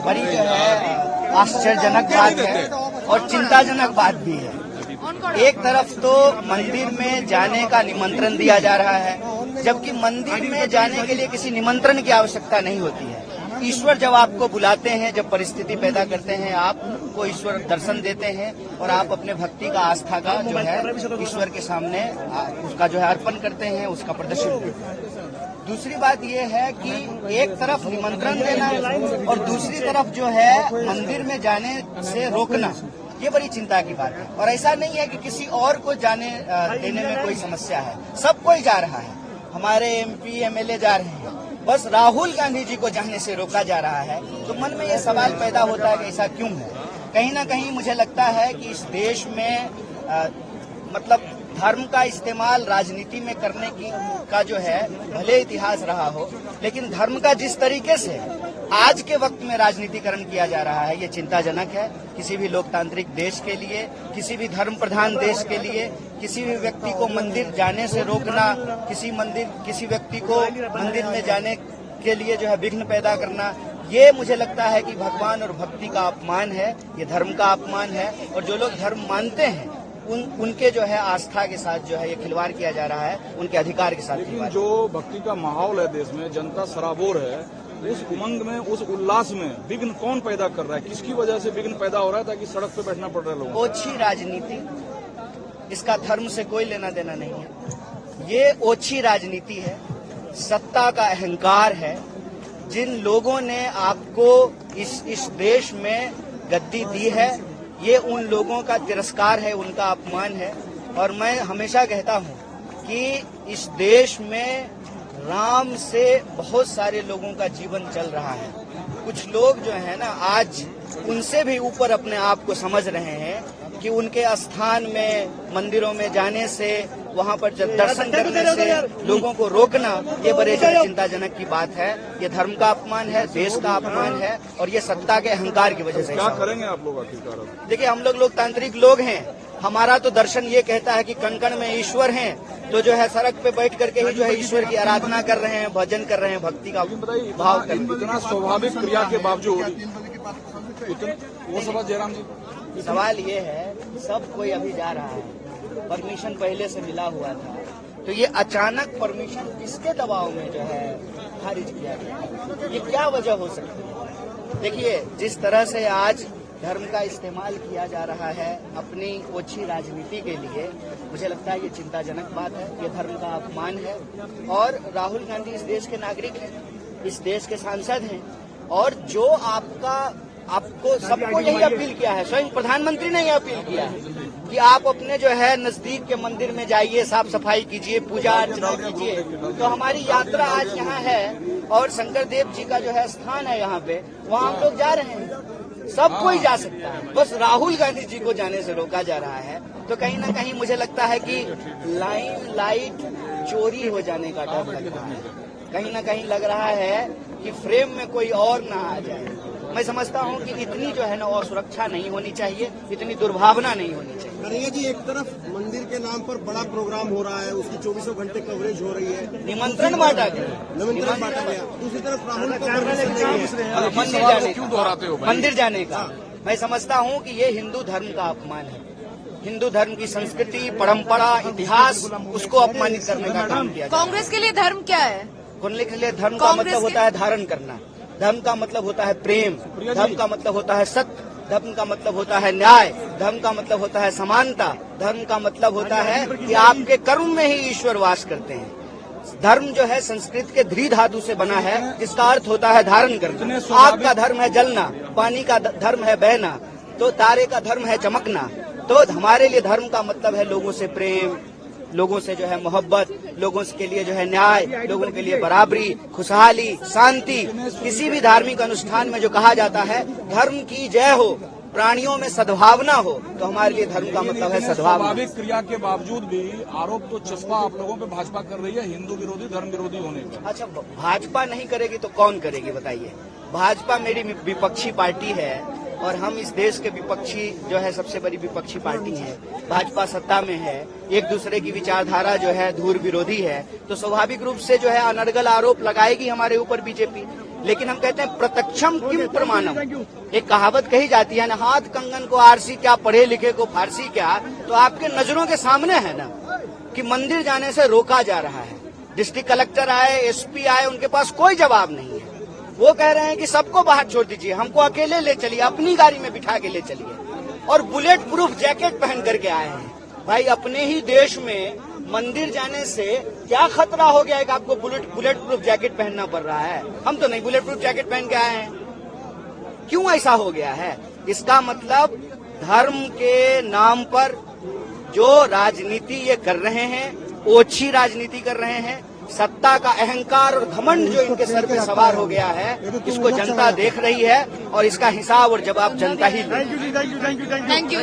बड़ी जो है आश्चर्यजनक बात है और चिंताजनक बात भी है। एक तरफ तो मंदिर में जाने का निमंत्रण दिया जा रहा है, जबकि मंदिर में जाने के लिए किसी निमंत्रण की आवश्यकता नहीं होती है। ईश्वर जब आपको बुलाते हैं, जब परिस्थिति पैदा करते हैं, आपको ईश्वर दर्शन देते हैं और आप अपने भक्ति का, आस्था का जो है ईश्वर के सामने उसका जो है अर्पण करते हैं, उसका प्रदर्शन करते हैं। दूसरी बात यह है कि एक तरफ निमंत्रण देना और दूसरी तरफ जो है मंदिर में जाने से रोकना, ये बड़ी चिंता की बात है। और ऐसा नहीं है कि किसी और को जाने देने में कोई समस्या है, सब कोई जा रहा है, हमारे एमपी एमएलए जा रहे हैं, बस राहुल गांधी जी को जाने से रोका जा रहा है। तो मन में ये सवाल पैदा होता है कि ऐसा क्यों है। कहीं ना कहीं मुझे लगता है कि इस देश में मतलब धर्म का इस्तेमाल राजनीति में करने का जो है भले इतिहास रहा हो, लेकिन धर्म का जिस तरीके से आज के वक्त में राजनीतिकरण किया जा रहा है, ये चिंताजनक है। किसी भी लोकतांत्रिक देश के लिए, किसी भी धर्म प्रधान देश के लिए, किसी भी व्यक्ति को मंदिर जाने से रोकना, किसी व्यक्ति को मंदिर में जाने के लिए जो है विघ्न पैदा करना, ये मुझे लगता है कि भगवान और भक्ति का अपमान है, ये धर्म का अपमान है। और जो लोग धर्म मानते हैं उनके जो है आस्था के साथ जो है ये खिलवाड़ किया जा रहा है, उनके अधिकार के साथ। लेकिन जो भक्ति का माहौल है देश में, जनता सराबोर है, उस उमंग में, उस उल्लास में विघ्न कौन पैदा कर रहा है? किसकी वजह से विघ्न पैदा हो रहा है ताकि सड़क पे बैठना पड़ रहा है लोगों को? ओछी राजनीति, इसका धर्म से कोई लेना देना नहीं है। ये ओछी राजनीति है, सत्ता का अहंकार है। जिन लोगों ने आपको इस देश में गद्दी दी है, ये उन लोगों का तिरस्कार है, उनका अपमान है। और मैं हमेशा कहता हूँ कि इस देश में राम से बहुत सारे लोगों का जीवन चल रहा है। कुछ लोग जो है ना, आज उनसे भी ऊपर अपने आप को समझ रहे हैं कि उनके स्थान में, मंदिरों में जाने से, वहां पर दर्शन करने से लोगों को रोकना, ये बड़े चिंताजनक की बात है। ये धर्म का अपमान है, देश का अपमान है और ये सत्ता के अहंकार की वजह से। क्या करेंगे आप लोग आखिरकार? देखिए, हम लोग लोकतांत्रिक लोग हैं, हमारा तो दर्शन ये कहता है कि कण कण में ईश्वर हैं, तो जो है सड़क पे बैठ करके ही जो है ईश्वर की आराधना कर रहे हैं, भजन कर रहे हैं, भक्ति का भाव कर रहे हैं। इतना स्वाभाविक क्रिया के बावजूद वो सब जयराम जी, सवाल ये है, सब कोई अभी जा रहा है, परमिशन पहले से मिला हुआ था, तो ये अचानक परमिशन किसके दबाव में जो है खारिज किया गया? ये क्या वजह हो सकती है? देखिए, जिस तरह से आज धर्म का इस्तेमाल किया जा रहा है अपनी ओछी राजनीति के लिए, मुझे लगता है ये चिंताजनक बात है, ये धर्म का अपमान है। और राहुल गांधी इस देश के नागरिक हैं, इस देश के सांसद हैं, और जो आपको सबको यही अपील किया है, स्वयं प्रधानमंत्री ने यह अपील किया है कि आप अपने जो है नजदीक के मंदिर में जाइए, साफ सफाई कीजिए, पूजा अर्चना कीजिए। तो हमारी यात्रा आज यहाँ है और शंकर देव जी का जो है स्थान है यहाँ पे, वहाँ हम लोग जा रहे हैं। सब कोई जा सकता है, बस राहुल गांधी जी को जाने से रोका जा रहा है। तो कहीं ना कहीं मुझे लगता है कि लाइट चोरी हो जाने का डर लग रहा है। कहीं ना कहीं लग रहा है कि फ्रेम में कोई और ना आ जाए। मैं समझता हूं कि इतनी जो है ना और सुरक्षा नहीं होनी चाहिए, इतनी दुर्भावना नहीं होनी चाहिए। कन्हैया जी, एक तरफ मंदिर के नाम पर बड़ा प्रोग्राम हो रहा है, उसकी 24 घंटे कवरेज हो रही है, निमंत्रण बांटा गया, दूसरी तरफ राहुल को मंदिर जाने का मैं समझता हूं कि ये हिंदू धर्म का अपमान है। हिंदू धर्म की संस्कृति, परंपरा, इतिहास, उसको अपमानित करने का काम किया। कांग्रेस के लिए धर्म क्या है? कांग्रेस के लिए धर्म का मतलब होता है धारण करना, धर्म का मतलब होता है प्रेम, धर्म का मतलब होता है सत्य, धर्म का मतलब होता है न्याय, धर्म का मतलब होता है समानता, धर्म का मतलब होता है कि आपके कर्म में ही ईश्वर वास करते हैं। धर्म जो है संस्कृत के ध्री धातु से बना है, जिसका अर्थ होता है धारण करना। आग का धर्म है जलना, पानी का धर्म है बहना, तो तारे का धर्म है चमकना। तो हमारे लिए धर्म का मतलब है लोगों से प्रेम, लोगों से जो है मोहब्बत, लोगों के लिए जो है न्याय, लोगों के लिए बराबरी, खुशहाली, शांति। किसी भी धार्मिक अनुष्ठान में जो कहा जाता है धर्म की जय हो, प्राणियों में सद्भावना हो, तो हमारे लिए धर्म का मतलब है सद्भावना। स्वाभाविक क्रिया के बावजूद भी आरोप तो चस्पा आप लोगों पे भाजपा कर रही है हिंदू विरोधी, धर्म विरोधी होने का। अच्छा, भाजपा नहीं करेगी तो कौन करेगी बताइए? भाजपा मेरी विपक्षी पार्टी है और हम इस देश के विपक्षी जो है सबसे बड़ी विपक्षी पार्टी है। भाजपा सत्ता में है, एक दूसरे की विचारधारा जो है धूर विरोधी है, तो स्वाभाविक रूप से जो है अनर्गल आरोप लगाएगी हमारे ऊपर बीजेपी। लेकिन हम कहते हैं प्रत्यक्षम किम प्रमाणम। एक कहावत कही जाती है ना, हाथ कंगन को आरसी क्या, पढ़े लिखे को फारसी क्या। तो आपके नजरों के सामने है ना कि मंदिर जाने से रोका जा रहा है। डिस्ट्रिक्ट कलेक्टर आए, एसपी आए, उनके पास कोई जवाब नहीं है। वो कह रहे हैं कि सबको बाहर छोड़ दीजिए, हमको अकेले ले चलिए, अपनी गाड़ी में बिठा के ले चलिए, और बुलेट प्रूफ जैकेट पहन करके आए हैं। भाई अपने ही देश में मंदिर जाने से क्या खतरा हो गया है कि आपको बुलेट प्रूफ जैकेट पहनना पड़ रहा है? हम तो नहीं बुलेट प्रूफ जैकेट पहन के आए हैं। क्यों ऐसा हो गया है? इसका मतलब धर्म के नाम पर जो राजनीति ये कर रहे हैं, ओछी राजनीति कर रहे हैं। सत्ता का अहंकार और घमंड जो इनके सर पे सवार हो गया है, इसको जनता देख रही है और इसका हिसाब और जवाब जनता ही लेगी। Thank you.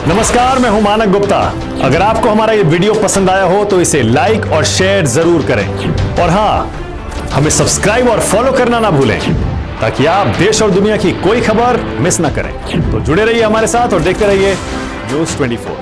नमस्कार, मैं हूं मानक गुप्ता। अगर आपको हमारा ये वीडियो पसंद आया हो तो इसे लाइक और शेयर जरूर करें, और हां, हमें सब्सक्राइब और फॉलो करना ना भूलें ताकि आप देश और दुनिया की कोई खबर मिस ना करें। तो जुड़े रहिए हमारे साथ और देखते रहिए न्यूज़ 24।